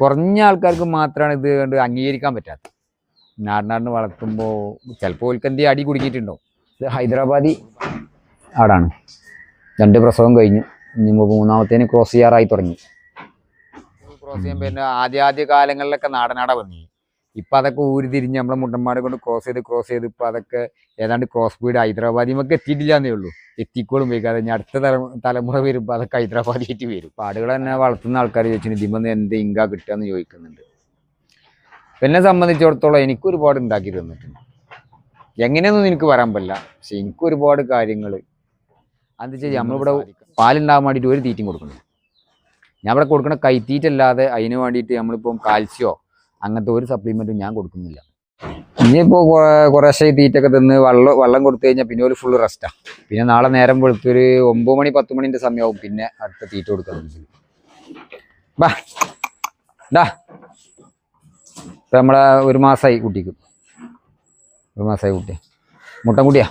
കുറഞ്ഞ ആൾക്കാർക്ക് മാത്രമാണ് ഇത് കണ്ട് അംഗീകരിക്കാൻ പറ്റാത്തത്. നാടിനാടിന് വളർത്തുമ്പോൾ ചിലപ്പോൾ ഓൽക്കന്തി അടി കുടുക്കിയിട്ടുണ്ടോ. ഇത് ഹൈദരാബാദി ആടാണ്. 2 പ്രസവം കഴിഞ്ഞു. ഇനി മൂന്നാമത്തേന് ക്രോസ് ചെയ്യാറായി തുടങ്ങി. ക്രോസ് ചെയ്യാൻ പിന്നെ ആദ്യ കാലങ്ങളിലൊക്കെ നാടനാട വന്നി. ഇപ്പം അതൊക്കെ ഊരിതിരിഞ്ഞ് നമ്മളെ മുട്ടന്മാരെ കൊണ്ട് ക്രോസ് ചെയ്ത് ഇപ്പം അതൊക്കെ ഏതാണ്ട് ക്രോസ് ബ്രീഡ് ഹൈദരാബാദിമൊക്കെ എത്തിയിട്ടില്ല എന്നേ ഉള്ളൂ. എത്തിക്കോളും വയ്ക്കാതെ ഇനി അടുത്ത തലമുറ വരുമ്പോൾ അതൊക്കെ ഹൈദരാബാദിയായിട്ട് വരും. അപ്പം ആടുകൾ തന്നെ വളർത്തുന്ന ആൾക്കാർ ചോദിച്ചിട്ട് ഇതിമെന്ന് എന്ത് ഇങ്ക കിട്ടുക എന്ന് ചോദിക്കുന്നുണ്ട്. എന്നെ സംബന്ധിച്ചിടത്തോളം എനിക്കൊരുപാട് ഉണ്ടാക്കി തന്നിട്ടുണ്ട്. എങ്ങനെയൊന്നും എനിക്ക് പറയാൻ പറ്റില്ല. പക്ഷെ എനിക്കൊരുപാട് കാര്യങ്ങൾ എന്താ വെച്ചാൽ നമ്മളിവിടെ പാലുണ്ടാകാൻ വേണ്ടിയിട്ട് ഒരു തീറ്റയും കൊടുക്കണം. ഞാൻ ഇവിടെ കൊടുക്കണ കൈത്തീറ്റല്ലാതെ അതിന് വേണ്ടിയിട്ട് നമ്മളിപ്പം കാൽസ്യമോ അങ്ങനത്തെ ഒരു സപ്ലിമെൻറ്റും ഞാൻ കൊടുക്കുന്നില്ല. ഇനിയിപ്പോൾ കുറേശ്ശെ തീറ്റൊക്കെ തിന്ന് വെള്ളം കൊടുത്തു കഴിഞ്ഞാൽ പിന്നെ ഒരു ഫുള്ള് റെസ്റ്റാണ്. പിന്നെ നാളെ നേരം വെളുത്തൊരു 9 മണി 10 മണിൻ്റെ സമയമാവും പിന്നെ അടുത്ത തീറ്റ കൊടുക്കാൻ. ബാ ഡാ ഇപ്പം നമ്മളെ 1 മാസമായി കുട്ടിക്ക്. 1 മാസമായി കുട്ടി. മുട്ടൻ കുട്ടിയാ.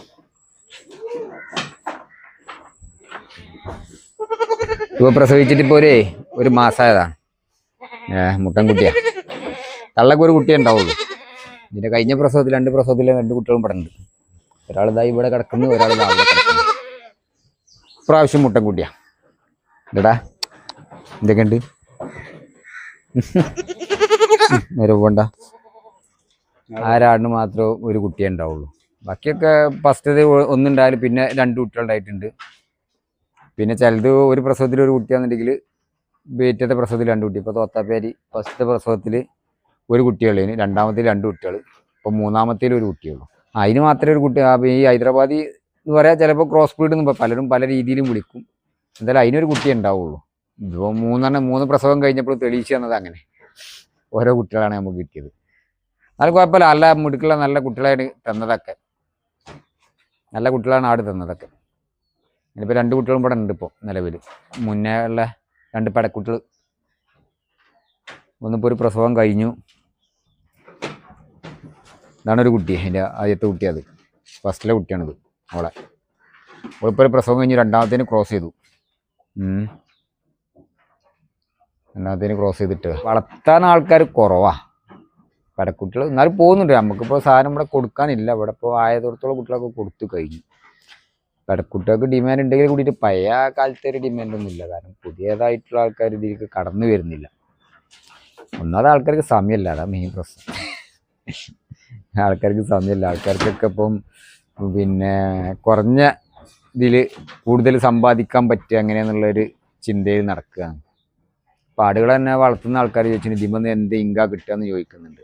ഇപ്പോൾ പ്രസവിച്ചിട്ട് ഇപ്പോൾ 1 മാസമായതാണ്. മുട്ടൻ കുട്ടിയാ. തള്ളക്ക് ഒരു കുട്ടിയെ ഉണ്ടാവുള്ളൂ. ഇതിൻ്റെ കഴിഞ്ഞ പ്രസവത്തിൽ 2 പ്രസവത്തിൽ 2 കുട്ടികളും പെടുന്നുണ്ട്. ഒരാൾ ഇതാ ഇവിടെ കിടക്കുന്നു, ഒരാൾ ഇതാ അവിടെ കിടക്കുന്നു. പ്രാവശ്യം മുട്ടൻ കുട്ടിയാ. ഇതാ എന്തൊക്കെയുണ്ട് നേരണ്ട. ആരാടിന് മാത്രമേ ഒരു കുട്ടിയെ ഉണ്ടാവുള്ളൂ. ബാക്കിയൊക്കെ ഫസ്റ്റത് ഒന്നുണ്ടായാലും പിന്നെ 2 കുട്ടികളുണ്ടായിട്ടുണ്ട്. പിന്നെ ചിലത് ഒരു പ്രസവത്തിൽ ഒരു കുട്ടിയാണെന്നുണ്ടെങ്കിൽ ബേറ്റത്തെ പ്രസവത്തിൽ 2 കുട്ടി. ഇപ്പോൾ തോത്താപ്പേരി ഫസ്റ്റത്തെ പ്രസവത്തിൽ 1 കുട്ടിയുള്ളതിന്, രണ്ടാമത്തേൽ 2 കുട്ടികൾ, ഇപ്പോൾ മൂന്നാമത്തേൽ 1 കുട്ടിയുള്ളൂ. അതിന് മാത്രമേ ഒരു കുട്ടി. ഈ ഹൈദരാബാദി എന്ന് പറയാൻ ചിലപ്പോൾ ക്രോസ് ബ്രീഡ് എന്ന് പലരും പല രീതിയിലും വിളിക്കും. എന്തായാലും അതിനൊരു കുട്ടിയെ ഉണ്ടാവുള്ളൂ. ഇപ്പോൾ 3 പ്രസവം കഴിഞ്ഞപ്പോൾ തെളിയിച്ച് തന്നത് അങ്ങനെ ഓരോ കുട്ടികളാണ് നമുക്ക് കിട്ടിയത്. അത് കുഴപ്പമില്ല. നല്ല മിടുക്കുള്ള നല്ല കുട്ടികളാണ് തന്നതൊക്കെ. നല്ല കുട്ടികളാണ് ആട് തന്നതൊക്കെ. ഇനിയിപ്പോൾ 2 കുട്ടികളും ഇവിടെ ഉണ്ട്. ഇപ്പോൾ നിലവിൽ മുന്നേ ഉള്ള 2 പെടക്കുട്ടികൾ. ഒന്നിപ്പോൾ ഒരു പ്രസവം കഴിഞ്ഞു. ഇതാണ് ഒരു കുട്ടി, അതിൻ്റെ ആദ്യത്തെ കുട്ടി. അത് ഫസ്റ്റിലെ കുട്ടിയാണിത്. അവളിപ്പോൾ ഒരു പ്രസവം കഴിഞ്ഞ് രണ്ടാമത്തേന് ക്രോസ് ചെയ്തു. രണ്ടാമത്തേന് ക്രോസ് ചെയ്തിട്ട് വളർത്താൻ ആൾക്കാർ കുറവാണ്. പെടക്കുട്ടികൾ എന്നാലും പോകുന്നുണ്ട്. നമുക്കിപ്പോൾ സാധനം ഇവിടെ കൊടുക്കാനില്ല. ഇവിടെ ഇപ്പോൾ ആയതോടത്തോളം കുട്ടികളൊക്കെ കൊടുത്തു കഴിഞ്ഞു. പെടക്കുട്ടികൾക്ക് ഡിമാൻഡ് ഉണ്ടെങ്കിൽ കൂടിയിട്ട് പഴയ കാലത്തെ ഒരു ഡിമാൻഡൊന്നും ഇല്ല. കാരണം പുതിയതായിട്ടുള്ള ആൾക്കാർ ഇതിലേക്ക് കടന്നു വരുന്നില്ല. ഒന്നാമത് ആൾക്കാർക്ക് സമയമില്ല. അതാണ് മെയിൻ പ്രശ്നം. ആൾക്കാർക്ക് സമയമില്ല. ആൾക്കാർക്കൊക്കെ ഇപ്പം പിന്നെ കുറഞ്ഞ ഇതിൽ കൂടുതൽ സമ്പാദിക്കാൻ പറ്റുക എങ്ങനെയാണെന്നുള്ളൊരു ചിന്തയിൽ നടക്കുകയാണ്. അപ്പോൾ ആടുകൾ തന്നെ വളർത്തുന്ന ആൾക്കാർ ചോദിച്ചിട്ട് ഇതിമെന്ന് എന്ത് ഇങ്ക കിട്ടുക എന്ന് ചോദിക്കുന്നുണ്ട്.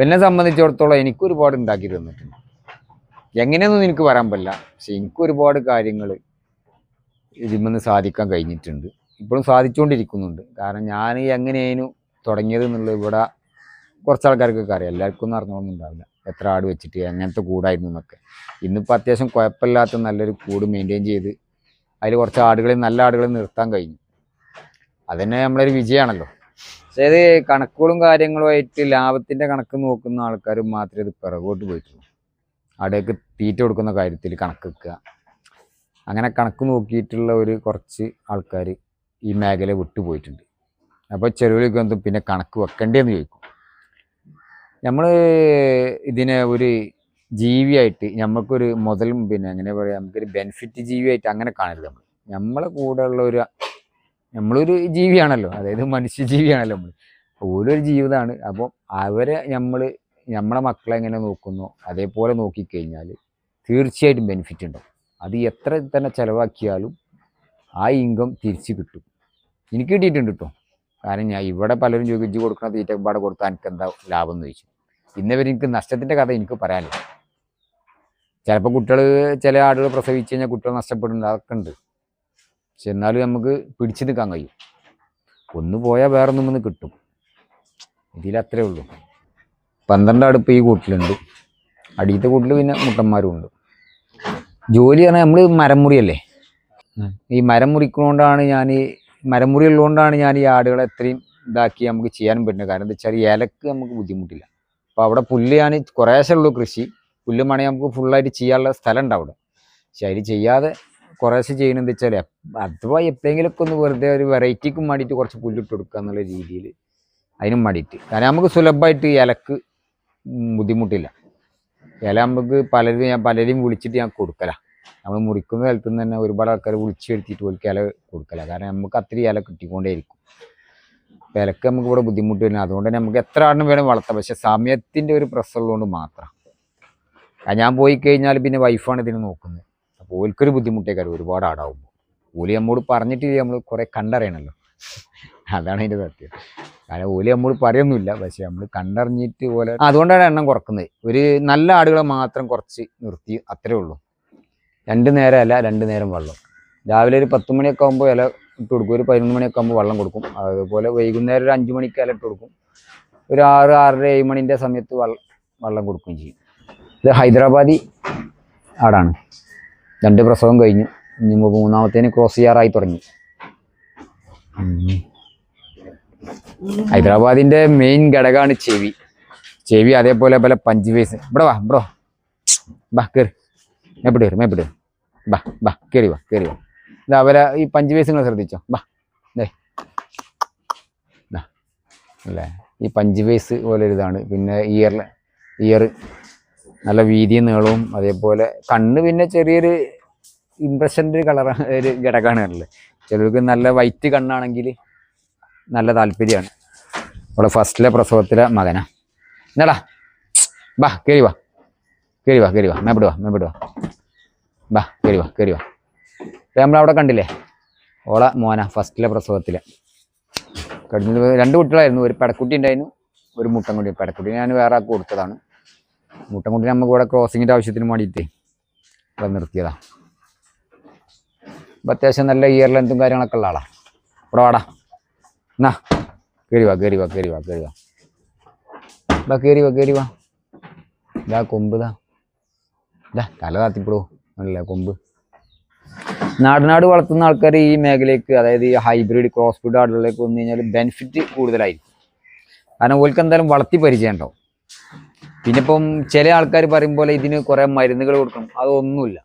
എന്നെ സംബന്ധിച്ചിടത്തോളം എനിക്കൊരുപാട് ഉണ്ടാക്കി തന്നിട്ടുണ്ട്. എങ്ങനെയൊന്നും എനിക്ക് പറയാൻ പറ്റില്ല. പക്ഷെ എനിക്കൊരുപാട് കാര്യങ്ങൾ ഇതിമെന്ന് സാധിക്കാൻ കഴിഞ്ഞിട്ടുണ്ട്. ഇപ്പോഴും സാധിച്ചുകൊണ്ടിരിക്കുന്നുണ്ട്. കാരണം ഞാൻ എങ്ങനെയായിരുന്നു തുടങ്ങിയത് എന്നുള്ളത് ഇവിടെ കുറച്ച് ആൾക്കാർക്കൊക്കെ അറിയാം. എല്ലാവർക്കും ഒന്നും അറിഞ്ഞൊന്നും ഉണ്ടാവില്ല. എത്ര ആട് വെച്ചിട്ട് എങ്ങനത്തെ കൂടായിരുന്നു എന്നൊക്കെ. ഇന്നിപ്പോൾ അത്യാവശ്യം കുഴപ്പമില്ലാത്ത നല്ലൊരു കൂട് മെയിൻറ്റെയിൻ ചെയ്ത് അതിൽ കുറച്ച് ആടുകളെ നല്ല ആടുകളെ നിർത്താൻ കഴിഞ്ഞു. അതുതന്നെ നമ്മളൊരു വിജയമാണല്ലോ. പക്ഷേ ഇത് കണക്കുകളും കാര്യങ്ങളുമായിട്ട് ലാഭത്തിൻ്റെ കണക്ക് നോക്കുന്ന ആൾക്കാർ മാത്രമേ ഇത് പിറകോട്ട് പോയിട്ടുള്ളൂ. ആടുകൾക്ക് തീറ്റ കൊടുക്കുന്ന കാര്യത്തിൽ കണക്ക് വെക്കുക, അങ്ങനെ കണക്ക് നോക്കിയിട്ടുള്ള ഒരു കുറച്ച് ആൾക്കാർ ഈ മേഖല വിട്ടുപോയിട്ടുണ്ട്. അപ്പോൾ ചെറുവിലേക്ക് വന്നു പിന്നെ കണക്ക് വെക്കണ്ടേന്ന് ചോദിക്കും. നമ്മൾ ഇതിനെ ഒരു ജീവിയായിട്ട് നമുക്കൊരു മുതലും പിന്നെ എങ്ങനെ പറയുക, നമുക്കൊരു ബെനിഫിറ്റ് ജീവിയായിട്ട് അങ്ങനെ കാണരുത്. നമ്മളെ കൂടെ ഉള്ള നമ്മളൊരു ജീവിയാണല്ലോ, അതായത് മനുഷ്യജീവിയാണല്ലോ നമ്മൾ. ഓരോരു ജീവിതമാണ്. അപ്പോൾ അവരെ നമ്മളെ മക്കളെ എങ്ങനെ നോക്കുന്നോ അതേപോലെ നോക്കിക്കഴിഞ്ഞാൽ തീർച്ചയായിട്ടും ബെനിഫിറ്റ് ഉണ്ടാവും. അത് എത്ര തന്നെ ചിലവാക്കിയാലും ആ ഇൻകം തിരിച്ച് കിട്ടും. എനിക്ക് കിട്ടിയിട്ടുണ്ട് കേട്ടോ. കാരണം ഞാൻ ഇവിടെ പലരും ചോദിച്ചു കൊടുക്കുന്ന തീറ്റ പാടെ കൊടുത്താൽ എനിക്ക് എന്താ ലാഭം എന്ന് ചോദിച്ചു. ഇന്നവരെ എനിക്ക് നഷ്ടത്തിൻ്റെ കഥ എനിക്ക് പറയാനില്ല. ചിലപ്പോൾ ചില ആടുകൾ പ്രസവിച്ച് കഴിഞ്ഞാൽ കുട്ടികൾ നഷ്ടപ്പെടുന്നുണ്ട്, അതൊക്കെ ഉണ്ട്. പക്ഷെ എന്നാലും നമുക്ക് പിടിച്ചു നിൽക്കാൻ കഴിയും. ഒന്ന് പോയാൽ വേറൊന്നും ഒന്ന് കിട്ടും. ഇതിലത്രേ ഉള്ളൂ. 12 ആട് ഇപ്പോൾ ഈ കൂട്ടിലുണ്ട്. അടിയത്തെ കൂട്ടിൽ പിന്നെ മുട്ടന്മാരും ഉണ്ട്. ജോലി പറഞ്ഞാൽ നമ്മൾ മരം മുറിയല്ലേ. ഈ മരം മുറിക്കുന്നതുകൊണ്ടാണ് മരമുറി ഉള്ളതുകൊണ്ടാണ് ഞാൻ ഈ ആടുകളെ എത്രയും ഇതാക്കി നമുക്ക് ചെയ്യാനും പറ്റുന്നത്. കാരണം എന്താ വെച്ചാൽ ഇലക്ക് നമുക്ക് ബുദ്ധിമുട്ടില്ല. അപ്പോൾ അവിടെ പുല്ല് ഞാൻ കുറേശ്ശേ ഉള്ളൂ കൃഷി. പുല്ല് മണി നമുക്ക് ഫുള്ളായിട്ട് ചെയ്യാനുള്ള സ്ഥലം ഉണ്ട് അവിടെ. പക്ഷെ അതിൽ ചെയ്യാതെ കുറേശ്ശെ ചെയ്യണമെന്ന് വെച്ചാൽ അഥവാ എപ്പോഴെങ്കിലുമൊക്കെ ഒന്ന് വെറുതെ ഒരു വെറൈറ്റിക്കും വേണ്ടിയിട്ട് കുറച്ച് പുല്ലിട്ട് കൊടുക്കുക എന്നുള്ള രീതിയിൽ അതിനും വേണ്ടിയിട്ട്. കാരണം നമുക്ക് സുലഭമായിട്ട് ഇലക്ക് ബുദ്ധിമുട്ടില്ല. ഇല നമുക്ക് പലരെയും വിളിച്ചിട്ട് ഞാൻ കൊടുക്കല. നമ്മൾ മുറിക്കുന്ന സ്ഥലത്ത് നിന്ന് തന്നെ ഒരുപാട് ആൾക്കാർ വിളിച്ച് വരുത്തിയിട്ട് പോലും ഇല കൊടുക്കല. കാരണം നമുക്ക് അത്രയും ഇല കിട്ടിക്കൊണ്ടേയിരിക്കും. അപ്പം ഇലക്ക് നമുക്ക് ഇവിടെ ബുദ്ധിമുട്ട് വരുന്നത്. അതുകൊണ്ട് തന്നെ നമുക്ക് എത്ര ആടിനും വേണം വളർത്താം. പക്ഷെ സമയത്തിൻ്റെ ഒരു പ്രശ്നമുള്ളതുകൊണ്ട് മാത്രം. ഞാൻ പോയി കഴിഞ്ഞാൽ പിന്നെ വൈഫാണ് ഇതിന് നോക്കുന്നത്. അപ്പോൾ ഓൽക്കൊരു ബുദ്ധിമുട്ടേക്കാരും ഒരുപാട് ആടാവുമ്പോൾ. ഓലി നമ്മോട് പറഞ്ഞിട്ടില്ല, നമ്മൾ കുറേ കണ്ടറിയണമല്ലോ. അതാണ് അതിൻ്റെ സത്യം. കാരണം ഓലി നമ്മോട് പറയൊന്നുമില്ല, പക്ഷെ നമ്മൾ കണ്ടറിഞ്ഞിട്ട് പോലെ അതുകൊണ്ടാണ് എണ്ണം കുറക്കുന്നത്. ഒരു നല്ല ആടുകളെ മാത്രം കുറച്ച് നിർത്തി, അത്രേ ഉള്ളൂ. 2 നേരം അല്ല, 2 നേരം വെള്ളം. രാവിലെ ഒരു 10 മണിയൊക്കെ ആകുമ്പോൾ ഇല ഇട്ട് കൊടുക്കും, ഒരു 11 മണിയൊക്കെ ആകുമ്പോൾ വെള്ളം കൊടുക്കും. അതുപോലെ വൈകുന്നേരം ഒരു 5 മണിക്ക് ഇല ഇട്ട് കൊടുക്കും. ഒരു 6, 6:30, 7 മണിൻ്റെ സമയത്ത് വെള്ളം കൊടുക്കുകയും ചെയ്യും. ഇത് ഹൈദരാബാദി ആടാണ്. 2 പ്രസവം കഴിഞ്ഞു. ഇനി 3ാമത്തേന് ക്രോസ് ചെയ്യാറായി തുടങ്ങി. ഹൈദരാബാദിൻ്റെ മെയിൻ ഘടകമാണ് ചെവി. അതേപോലെ പല പഞ്ച്. ഇവിടെ വാ ബ്രോ, കയറി മേപ്പിട്ട് കയറി വാ. ഇതാ അവരെ ഈ പഞ്ച് നിങ്ങൾ ശ്രദ്ധിച്ചോ. അല്ലേ, ഈ പഞ്ച് പോലെ ഒരു ഇതാണ്. പിന്നെ ഇയർ നല്ല വീതിയും നീളവും, അതേപോലെ കണ്ണ് പിന്നെ ചെറിയൊരു ഇംപ്രഷൻ്റെ ഒരു ഒരു ഘടകമാണ് ഉള്ളത്. ചിലർക്ക് നല്ല വൈറ്റ് കണ്ണാണെങ്കിൽ നല്ല താല്പര്യമാണ്. ഇവിടെ ഫസ്റ്റിലെ പ്രസവത്തിലെ മകനാ. എന്നാടാ കയറി വാ മേപ്പിട്ട് വാ കയറി വാ. നമ്മളവിടെ കണ്ടില്ലേ, ഓളെ മോന ഫസ്റ്റിലെ പ്രസവത്തിലെ കഴിഞ്ഞ 2 കുട്ടികളായിരുന്നു. ഒരു പെടക്കുട്ടി ഉണ്ടായിരുന്നു, ഒരു മുട്ടൻകുട്ടി. പെടക്കുട്ടി ഞാൻ വേറെ ആൾക്ക് കൊടുത്തതാണ്. മുട്ടൻകുട്ടി നമുക്ക് ഇവിടെ ക്രോസിങ്ങിൻ്റെ ആവശ്യത്തിന് വേണ്ടിയിട്ട് ഇവിടെ നിർത്തിയതാ. അപ്പം അത്യാവശ്യം നല്ല ഇയർ ലെങ്ത്തും കാര്യങ്ങളൊക്കെ ഉള്ള ആളാണ്. ഇവിടെ വാടാ, എന്നാ കയറി വാ. ഇതാ കൊമ്പ്, തല താത്തിപ്പിടോ, അല്ലേ കൊമ്പ്. നാടനാട് വളർത്തുന്ന ആൾക്കാർ ഈ മേഖലയ്ക്ക്, അതായത് ഈ ഹൈബ്രിഡ് ക്രോസ് ബ്രീഡ് ആടുകളിലേക്ക് വന്നു കഴിഞ്ഞാൽ ബെനിഫിറ്റ് കൂടുതലായിരിക്കും. കാരണം ഓൾക്ക് എന്തായാലും വളർത്തി പരിചയം ഉണ്ടാവും. പിന്നെ ഇപ്പം ചില ആൾക്കാർ പറയും പോലെ ഇതിന് കുറേ മരുന്നുകൾ കൊടുക്കണം, അതൊന്നുമില്ല.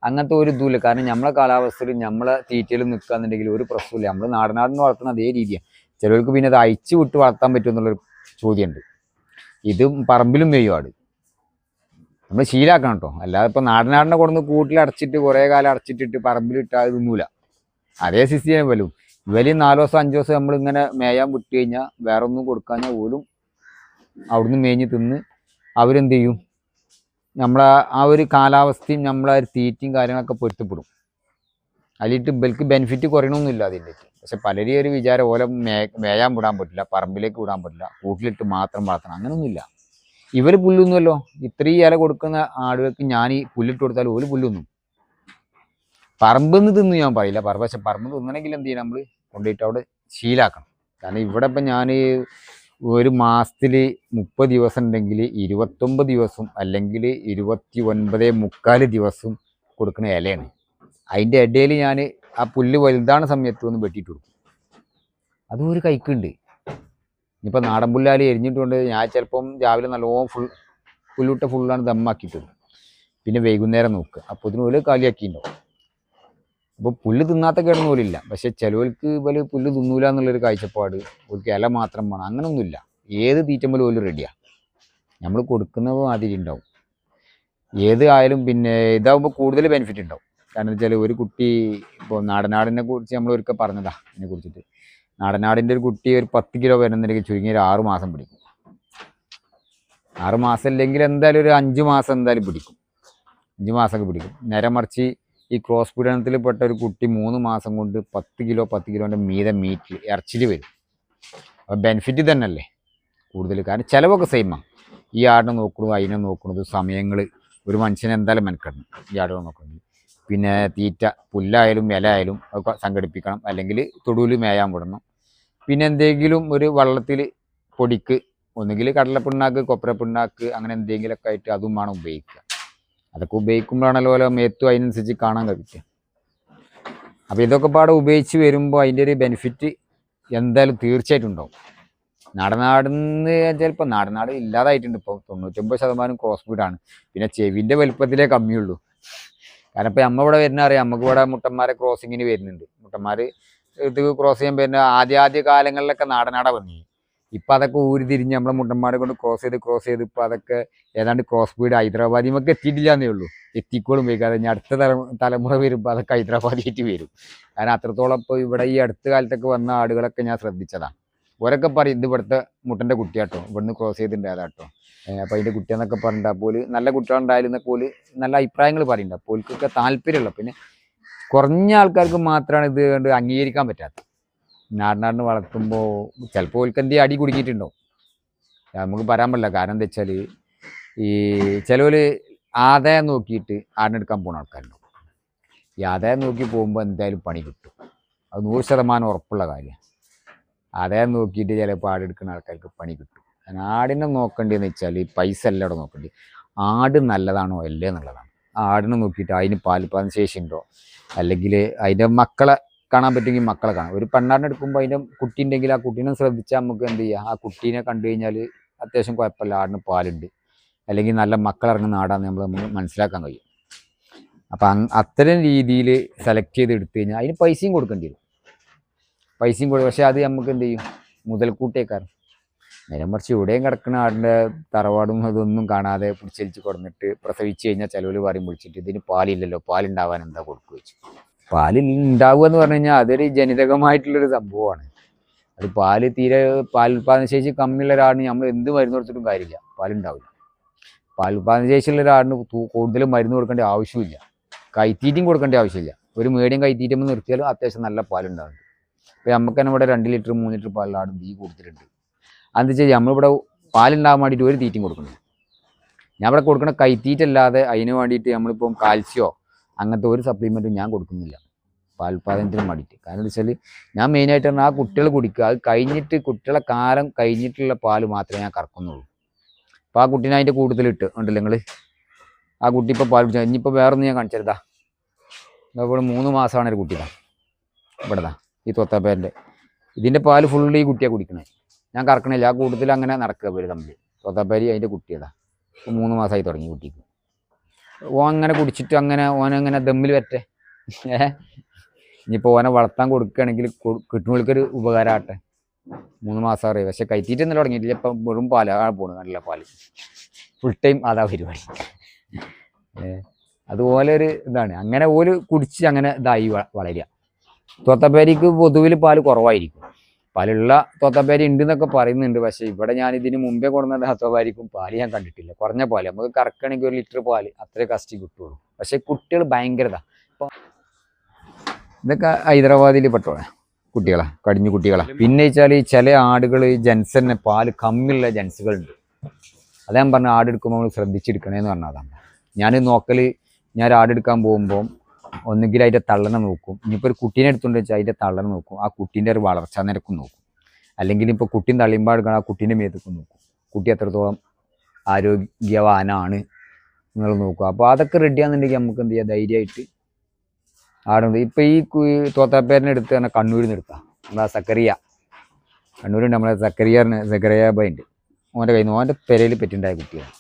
അങ്ങനത്തെ ഒരു ഇതുമില്ല. കാരണം നമ്മളെ കാലാവസ്ഥയിൽ നമ്മളെ തീറ്റയിലും നിൽക്കുകയെന്നുണ്ടെങ്കിൽ ഒരു പ്രശ്നമില്ല. നമ്മൾ നാടനാടിന് വളർത്തുന്ന അതേ രീതിയാണ്. ചിലർക്ക് പിന്നെ അത് അയച്ചു വിട്ട് വളർത്താൻ പറ്റുമെന്നുള്ളൊരു ചോദ്യമുണ്ട്. ഇതും പറമ്പിലും മെയ്യും ആട് നമ്മൾ ശീലാക്കണം കേട്ടോ. അല്ലാതെ ഇപ്പോൾ നാടനാടിനെ കൊടുന്ന് കൂട്ടിലടച്ചിട്ട് കുറേ കാലം അടച്ചിട്ടിട്ട് പറമ്പിലിട്ട് അതൊന്നുമില്ല. അതേ സിസ്റ്റം വരും. ഇവര് 4 ദിവസം 5 ദിവസം നമ്മളിങ്ങനെ മേയാൻ വിട്ട് കഴിഞ്ഞാൽ, വേറെ ഒന്നും കൊടുക്കാഞ്ഞാൽ പോലും അവിടുന്ന് മേഞ്ഞ് തിന്ന് അവരെന്ത് ചെയ്യും, നമ്മളെ ആ ഒരു കാലാവസ്ഥയും നമ്മളെ ഒരു തീറ്റയും കാര്യങ്ങളൊക്കെ പൊരുത്തപ്പെടും. അതിലിട്ട് ഇവർക്ക് ബെനിഫിറ്റ് കുറയണമെന്നില്ല അതിൻ്റെ. പക്ഷെ പലരും ഒരു വിചാരം ഓലെ മേയാൻ വിടാൻ പറ്റില്ല, പറമ്പിലേക്ക് വിടാൻ പറ്റില്ല, കൂട്ടിലിട്ട് മാത്രം വളർത്തണം, അങ്ങനെയൊന്നുമില്ല. ഇവർ പുല്ലൊന്നുമല്ലോ. ഇത്രയും ഇല കൊടുക്കുന്ന ആടുകൾക്ക് ഞാൻ ഈ പുല്ലിട്ട് കൊടുത്താൽ ഒരു പുല്ലൊന്നും പറമ്പിൽ നിന്ന് തിന്നു ഞാൻ പറയില്ല. പക്ഷെ പറമ്പ് തിന്നണമെങ്കിൽ എന്ത് ചെയ്യണം, നമ്മൾ കൊണ്ടുപോയിട്ട് അവിടെ ശീലാക്കണം. കാരണം ഇവിടെ ഇപ്പം ഞാൻ ഒരു മാസത്തിൽ 30 ദിവസം ഉണ്ടെങ്കിൽ 29 ദിവസം അല്ലെങ്കിൽ 29.25 ദിവസം കൊടുക്കുന്ന ഇലയാണ്. അതിൻ്റെ ഇടയിൽ ഞാൻ ആ പുല്ല് വലുതാണ് സമയത്ത് ഒന്ന് വെട്ടിയിട്ട് കൊടുക്കും. അതും ഒരു കൈക്കുണ്ട്. ഇനിയിപ്പോൾ നാടൻ പുല്ലാൽ എരിഞ്ഞിട്ടുണ്ട്. ഞാൻ ചിലപ്പം രാവിലെ നല്ലോണം പുല്ലിട്ട ഫുള്ളാണ് ദമ്മാക്കിയിട്ട്. പിന്നെ വൈകുന്നേരം നോക്കുക, അപ്പോൾ ഇതിന് ഒരു കാലിയാക്കിയിട്ടുണ്ടാവും. അപ്പോൾ പുല്ല് തിന്നാത്ത കിടന്ന പോലില്ല. പക്ഷെ ചിലവർക്ക് ഇവർ പുല്ല് തിന്നൂല എന്നുള്ളൊരു കാഴ്ചപ്പാട്, അവർക്ക് ഇല മാത്രം വേണം, അങ്ങനെയൊന്നുമില്ല. ഏത് തീറ്റമ്പലും പോലും റെഡിയാണ്. നമ്മൾ കൊടുക്കുന്നത് മാതിരി ഉണ്ടാവും. ഏത് ആയാലും പിന്നെ ഇതാകുമ്പോൾ കൂടുതൽ ബെനിഫിറ്റ് ഉണ്ടാവും. കാരണം വെച്ചാൽ ഒരു കുട്ടി ഇപ്പോൾ നാടനാടിനെ കുറിച്ച് നമ്മൾ ഒരിക്കൽ പറഞ്ഞതാ. ഇതിനെ കുറിച്ചിട്ട് നാടനാടിൻ്റെ ഒരു കുട്ടി ഒരു 10 കിലോ വരുന്നുണ്ടെങ്കിൽ ചുരുങ്ങി ഒരു 6 മാസം പിടിക്കും. 6 മാസം അല്ലെങ്കിൽ എന്തായാലും ഒരു 5 മാസം എന്തായാലും പിടിക്കും. 5 മാസമൊക്കെ പിടിക്കും. നേരെ മറിച്ച് ഈ ക്രോസ് പീഡനത്തിൽപ്പെട്ട ഒരു കുട്ടി 3 മാസം കൊണ്ട് 10 കിലോൻ്റെ മീറ്റ് ഇറച്ചിൽ വരും. അപ്പോൾ ബെനിഫിറ്റ് തന്നെയല്ലേ കൂടുതൽ. കാരണം ചിലവൊക്കെ സെയിമാണ്. ഈ ആടിനെ നോക്കണത്, അതിനെ നോക്കുന്നത്, സമയങ്ങൾ ഒരു മനുഷ്യനെ എന്തായാലും മെനക്കെടണം ഈ ആടുകൾ നോക്കുന്നത്. പിന്നെ തീറ്റ, പുല്ലായാലും ഇല ആയാലും ഒക്കെ സംഘടിപ്പിക്കണം, അല്ലെങ്കിൽ തൊടുവിൽ മേയാൻ വിടണം. പിന്നെ എന്തെങ്കിലും ഒരു വള്ളത്തിൽ പൊടിക്ക് ഒന്നുകിൽ കടലപ്പിണ്ണാക്ക്, കൊപ്രപ്പിണ്ണാക്ക്, അങ്ങനെ എന്തെങ്കിലുമൊക്കെ ആയിട്ട് അതും വേണം ഉപയോഗിക്കുക. അതൊക്കെ ഉപയോഗിക്കുമ്പോഴാണല്ലോ ഓരോ മേത്തും അതിനനുസരിച്ച് കാണാൻ കഴിക്കുക. അപ്പോൾ ഇതൊക്കെ പാടെ ഉപയോഗിച്ച് വരുമ്പോൾ അതിൻ്റെ ഒരു ബെനിഫിറ്റ് എന്തായാലും തീർച്ചയായിട്ടും ഉണ്ടാവും. നാടനാടെന്ന് ചിലപ്പോൾ നാടനാട് ഇല്ലാതായിട്ടുണ്ട്. ഇപ്പോൾ 99% ക്രോസ് ബ്രീഡാണ്. പിന്നെ ചെവിൻ്റെ വലുപ്പത്തിലേ കമ്മിയുള്ളൂ. കാരണം ഇപ്പം നമ്മ ഇവിടെ വരുന്ന അറിയാം, നമുക്ക് ഇവിടെ മുട്ടന്മാരെ ക്രോസിങ്ങിന് വരുന്നുണ്ട്. മുട്ടന്മാർ ഇത് ക്രോസ് ചെയ്യാൻ വരുന്ന ആദ്യ കാലങ്ങളിലൊക്കെ നാടനാട വന്നു. ഇപ്പം അതൊക്കെ ഊരിതിരിഞ്ഞ് നമ്മളെ മുട്ടന്മാരെ കൊണ്ട് ക്രോസ് ചെയ്ത് ഇപ്പം അതൊക്കെ ഏതാണ്ട് ക്രോസ് ബീഡ് ഹൈദരാബാദി നമുക്ക് എത്തിയിട്ടില്ല എന്നേ ഉള്ളൂ. എത്തിക്കോളും വയ്ക്കാതെ ഇനി അടുത്ത തലമുറ വരുമ്പോൾ അതൊക്കെ ഹൈദരാബാദിയായിട്ട് വരും. കാരണം അത്രത്തോളം ഇപ്പോൾ ഇവിടെ ഈ അടുത്ത കാലത്തൊക്കെ വന്ന ആടുകളൊക്കെ ഞാൻ ശ്രദ്ധിച്ചതാണ്. ഓരൊക്കെ പറയും ഇത് ഇവിടുത്തെ മുട്ടൻ്റെ കുട്ടിയാട്ടോ, ഇവിടുന്ന് ക്രോസ് ചെയ്തിട്ടുണ്ടായതാട്ടോ, അപ്പോൾ അതിൻ്റെ കുട്ടിയെന്നൊക്കെ പറഞ്ഞിട്ട്. അപ്പോൾ നല്ല കുട്ടികളുണ്ടായാലും എന്നൊക്കെ പോല് നല്ല അഭിപ്രായങ്ങൾ പറയുന്നുണ്ട്. അപ്പോൾ ഓൽക്കൊക്കെ താല്പര്യമുള്ള, പിന്നെ കുറഞ്ഞ ആൾക്കാർക്ക് മാത്രമാണ് ഇത് കണ്ട് അംഗീകരിക്കാൻ പറ്റാത്തത്. നാടിന് വളർത്തുമ്പോൾ ചിലപ്പോൾ ഓൽക്ക് എന്തെങ്കിലും അടി കുടുങ്ങിയിട്ടുണ്ടാവും, നമുക്ക് പറയാൻ പറ്റില്ല. കാരണം എന്താ വെച്ചാൽ ഈ ചിലവർ ആദായം നോക്കിയിട്ട് ആടിനെടുക്കാൻ പോകുന്ന ആൾക്കാരുണ്ടാവും. ഈ ആദായം നോക്കി പോകുമ്പോൾ എന്തായാലും പണി കിട്ടും, അത് 100% ഉറപ്പുള്ള കാര്യമാണ്. ആദായം നോക്കിയിട്ട് ചിലപ്പോൾ ആടെടുക്കുന്ന ആൾക്കാർക്ക് പണി കിട്ടും. ആടിനെ നോക്കേണ്ടതെന്ന് വെച്ചാൽ പൈസ അല്ല അവിടെ നോക്കേണ്ടത്, ആട് നല്ലതാണോ അല്ലേ എന്നുള്ളതാണ്. ആ ആടിനെ നോക്കിയിട്ട് അതിന് പാൽപ്പാദന ശേഷി ഉണ്ടോ, അല്ലെങ്കിൽ അതിൻ്റെ മക്കളെ കാണാൻ പറ്റുമെങ്കിൽ മക്കളെ കാണാം. ഒരു പെണ്ണാടിനെ എടുക്കുമ്പോൾ അതിൻ്റെ കുട്ടി ഉണ്ടെങ്കിൽ ആ കുട്ടീനെ ശ്രദ്ധിച്ചാൽ നമുക്ക് എന്ത് ചെയ്യാം, ആ കുട്ടീനെ കണ്ടു കഴിഞ്ഞാൽ അത്യാവശ്യം കുഴപ്പമില്ല, ആടിന് പാലുണ്ട്, അല്ലെങ്കിൽ നല്ല മക്കളിറങ്ങുന്ന ആടാന്ന് നമുക്ക് മനസ്സിലാക്കാൻ കഴിയും. അപ്പം അത്തരം രീതിയിൽ സെലക്ട് ചെയ്ത് എടുത്തു കഴിഞ്ഞാൽ അതിന് പൈസയും കൊടുക്കേണ്ടി വരും, പൈസയും കൊടുക്കും. പക്ഷേ അത് നമുക്ക് എന്ത് ചെയ്യും, മുതൽക്കൂട്ടേക്കാരം. നേരെ മറിച്ച് ഇവിടെയും കിടക്കുന്ന ആടിൻ്റെ തറവാടും അതൊന്നും കാണാതെ പിടിച്ചലിച്ച് കൊടുന്നിട്ട് പ്രസവിച്ച് കഴിഞ്ഞാൽ ചിലവർ പറയും വിളിച്ചിട്ട് ഇതിന് പാലില്ലല്ലോ, പാലുണ്ടാവാൻ എന്താ കൊടുക്കുക വെച്ചു. പാലുണ്ടാവുക എന്ന് പറഞ്ഞു കഴിഞ്ഞാൽ അതൊരു ജനിതകമായിട്ടുള്ളൊരു സംഭവമാണ്. അത് തീരെ പാലുൽപാദന ശേഷി കമ്മിയുള്ള ഒരാടിന് നമ്മൾ എന്ത് മരുന്ന് കൊടുത്തിട്ടും കാര്യമില്ല, പാലുണ്ടാവില്ല. പാലുൽപാദന ശേഷിയുള്ള ഒരാടിന് കൂടുതലും മരുന്ന് കൊടുക്കേണ്ട ആവശ്യമില്ല, കൈത്തീറ്റയും കൊടുക്കേണ്ട ആവശ്യമില്ല. ഒരു മീഡിയം കൈത്തീറ്റുമ്പോൾ നിർത്തിയാലും അത്യാവശ്യം നല്ല പാലുണ്ടാവുന്നുണ്ട്. ഇപ്പോൾ നമുക്ക് തന്നെ ഇവിടെ 2 ലിറ്റർ 3 ലിറ്റർ പാലാണ് ഈ കൊടുത്തിട്ടുണ്ട്. അതെന്താ വെച്ചാൽ നമ്മളിവിടെ പാലുണ്ടാകാൻ വേണ്ടിയിട്ട് ഒരു തീറ്റയും കൊടുക്കണം. ഞാൻ ഇവിടെ കൊടുക്കുന്ന കൈത്തീറ്റല്ലാതെ അതിന് വേണ്ടിയിട്ട് നമ്മളിപ്പം കാൽസ്യമോ അങ്ങനത്തെ ഒരു സപ്ലിമെൻറ്റും ഞാൻ കൊടുക്കുന്നില്ല പാലുൽപാദനത്തിന് വേണ്ടിയിട്ട്. കാരണം എന്താ വെച്ചാൽ ഞാൻ മെയിനായിട്ട് പറഞ്ഞാൽ ആ കുട്ടികൾ കുടിക്കുക, അത് കഴിഞ്ഞിട്ട് കുട്ടികളെ കാലം കഴിഞ്ഞിട്ടുള്ള പാല് മാത്രമേ ഞാൻ കറക്കുന്നുള്ളൂ. അപ്പോൾ ആ കുട്ടീനെ അതിൻ്റെ കൂടുതലിട്ട് ഉണ്ടല്ലോ നിങ്ങൾ, ആ കുട്ടി ഇപ്പോൾ പാൽ കുടിച്ചാൽ ഇനിയിപ്പോൾ വേറൊന്നും ഞാൻ കാണിച്ചതാ. ഇവിടെ 3 മാസമാണ് ഒരു കുട്ടിതാ, ഇവിടെതാ ഈ തൊത്താപ്പേരൻ്റെ. ഇതിൻ്റെ പാല് ഫുള്ള് ഈ കുട്ടിയാണ് കുടിക്കണേ, ഞാൻ കറക്കണില്ല. ആ കൂടുതൽ അങ്ങനെ നടക്കുക പേര് തമ്മിൽ. തൊത്താപ്പേരി അതിൻ്റെ കുട്ടിയതാ, ഇപ്പോൾ 3 മാസമായി തുടങ്ങി കുട്ടിക്ക്. അങ്ങനെ കുടിച്ചിട്ട് ഓനങ്ങനെ ദമ്മിൽ വരട്ടെ. ഇനിയിപ്പോൾ ഓനെ വളർത്താൻ കൊടുക്കുകയാണെങ്കിൽ കിട്ടുന്നവർക്കൊരു ഉപകാരമാകട്ടെ. 3 മാസം അറിയാം, പക്ഷെ കൈത്തീറ്റൊന്നും തുടങ്ങിയിട്ടില്ല. ഇപ്പം വെറും പാലാണ് പോണത്, നല്ല പാല് ഫുൾ ടൈം അതാ പരിപാടി. അതുപോലെ ഒരു ഇതാണ്, അങ്ങനെ ഓല് കുടിച്ച് അങ്ങനെ ഇതായി വളരുക. തോത്തപ്പേരിക്ക് പൊതുവിൽ പാല് കുറവായിരിക്കും, പാലുള്ള തോത്തപ്പേരി ഉണ്ട് എന്നൊക്കെ പറയുന്നുണ്ട്. പക്ഷേ ഇവിടെ ഞാൻ ഇതിന് മുമ്പേ കൊടുന്ന തോത്തപ്പേരിക്കും പാല് ഞാൻ കണ്ടിട്ടില്ല. കുറഞ്ഞ പാല് നമുക്ക് കറക്കണമെങ്കിൽ 1 ലിറ്റർ പാല് അത്രേ കഷ്ടി കിട്ടുള്ളൂ. പക്ഷേ കുട്ടികൾ ഭയങ്കരതാ. ഇപ്പോൾ ഇതൊക്കെ ഹൈദരാബാദിൽ പെട്ടോളെ കുട്ടികളാണ്, കടിഞ്ഞു കുട്ടികളാണ്. പിന്നെ വെച്ചാൽ ഈ ചില ആടുകൾ ജെൻസ് തന്നെ പാല് കമ്മിയുള്ള ജെൻസുകളുണ്ട്. അത് ഞാൻ പറഞ്ഞ ആടെടുക്കുമ്പോൾ നമ്മൾ ശ്രദ്ധിച്ചെടുക്കണേന്ന് പറഞ്ഞതാണ്. ഞാൻ ആടെടുക്കാൻ പോകുമ്പോൾ ഒന്നുകിൽ അതിൻ്റെ തള്ളനെ നോക്കും, ഇനിയിപ്പോൾ ഒരു കുട്ടീനെ എടുത്തുകൊണ്ട് വെച്ചാൽ അതിൻ്റെ തള്ളനെ നോക്കും, ആ കുട്ടീൻ്റെ ഒരു വളർച്ചാ നിരക്കും നോക്കും. അല്ലെങ്കിൽ ഇപ്പോൾ കുട്ടീനെ തള്ളിയുമ്പോൾ എടുക്കണം, ആ കുട്ടീൻ്റെ മേത്തേക്കും നോക്കും, കുട്ടി എത്രത്തോളം ആരോഗ്യവാനാണ് എന്നുള്ളത് നോക്കും. അപ്പോൾ അതൊക്കെ റെഡിയാണെന്നുണ്ടെങ്കിൽ നമുക്ക് എന്ത് ചെയ്യാം, ധൈര്യമായിട്ട് ആടുന്നത്. ഇപ്പോൾ ഈ തോത്താപ്പേരിനെ എടുത്ത് തന്നെ കണ്ണൂരിൽ നിന്ന് എടുത്താൽ നമ്മളാ സക്കറിയ, കണ്ണൂരുണ്ട് നമ്മളെ സക്കറിയ ബൈണ്ട്, ഓൻ്റെ കയ്യിൽ നിന്ന് ഓൻ്റെ പെരയിൽ പെറ്റുണ്ടായ കുട്ടിയാണ്.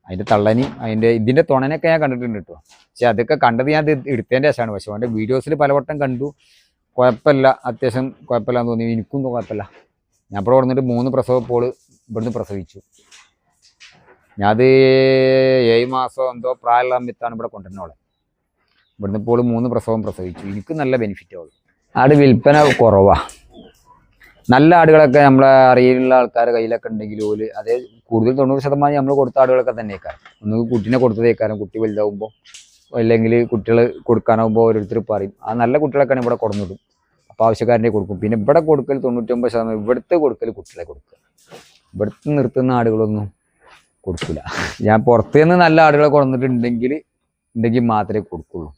അതിൻ്റെ തള്ളനി ഇതിൻ്റെ തുണനൊക്കെ ഞാൻ കണ്ടിട്ടുണ്ട് കേട്ടോ. പക്ഷെ അതൊക്കെ കണ്ടത് ഞാൻ എടുത്തതിൻ്റെ ശേഷമാണ്. പക്ഷെ അവൻ്റെ വീഡിയോസിൽ പലവട്ടം കണ്ടു, കുഴപ്പമില്ല, അത്യാവശ്യം കുഴപ്പമില്ലാന്ന് തോന്നി. എനിക്കും കുഴപ്പമില്ല. ഞാൻ ഇപ്പോൾ കൊടുത്തിട്ട് 3 പ്രസവപ്പോൾ ഇവിടുന്ന് പ്രസവിച്ചു. ഞാനത് 7 മാസം എന്തോ പ്രായമുള്ള അമ്മത്താണ് ഇവിടെ കൊണ്ടുവരുന്നവളെ. ഇവിടുന്ന് ഇപ്പോൾ 3 പ്രസവം പ്രസവിച്ചു. എനിക്ക് നല്ല ബെനിഫിറ്റ് ആവും. ആട് വിൽപ്പന കുറവാണ്. നല്ല ആടുകളൊക്കെ നമ്മളെ അറിയിലുള്ള ആൾക്കാരുടെ കയ്യിലൊക്കെ ഉണ്ടെങ്കിൽ പോലും അതേ കൂടുതൽ 90% നമ്മൾ കൊടുത്ത ആടുകളൊക്കെ തന്നെയേക്കാരം. ഒന്ന് കുട്ടീനെ കൊടുത്തതേക്കാരം, കുട്ടി വലുതാവുമ്പോൾ അല്ലെങ്കിൽ കുട്ടികൾ കൊടുക്കാനാവുമ്പോൾ ഓരോരുത്തർ പറയും. ആ നല്ല കുട്ടികളൊക്കെയാണ് ഇവിടെ കൊടുന്നിടും, അപ്പോൾ ആവശ്യക്കാരനെ കൊടുക്കും. പിന്നെ ഇവിടെ കൊടുക്കൽ 99% ഇവിടുത്തെ കൊടുക്കൽ കുട്ടികളെ കൊടുക്കുക. ഇവിടുത്തെ നിർത്തുന്ന ആടുകളൊന്നും കൊടുക്കില്ല. ഞാൻ പുറത്തു നിന്ന് നല്ല ആടുകളെ കൊടുത്തിട്ടുണ്ടെങ്കിൽ മാത്രമേ കൊടുക്കുള്ളൂ.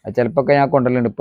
അത് ചിലപ്പോൾ ഞാൻ കൊണ്ടുവരലുണ്ട്.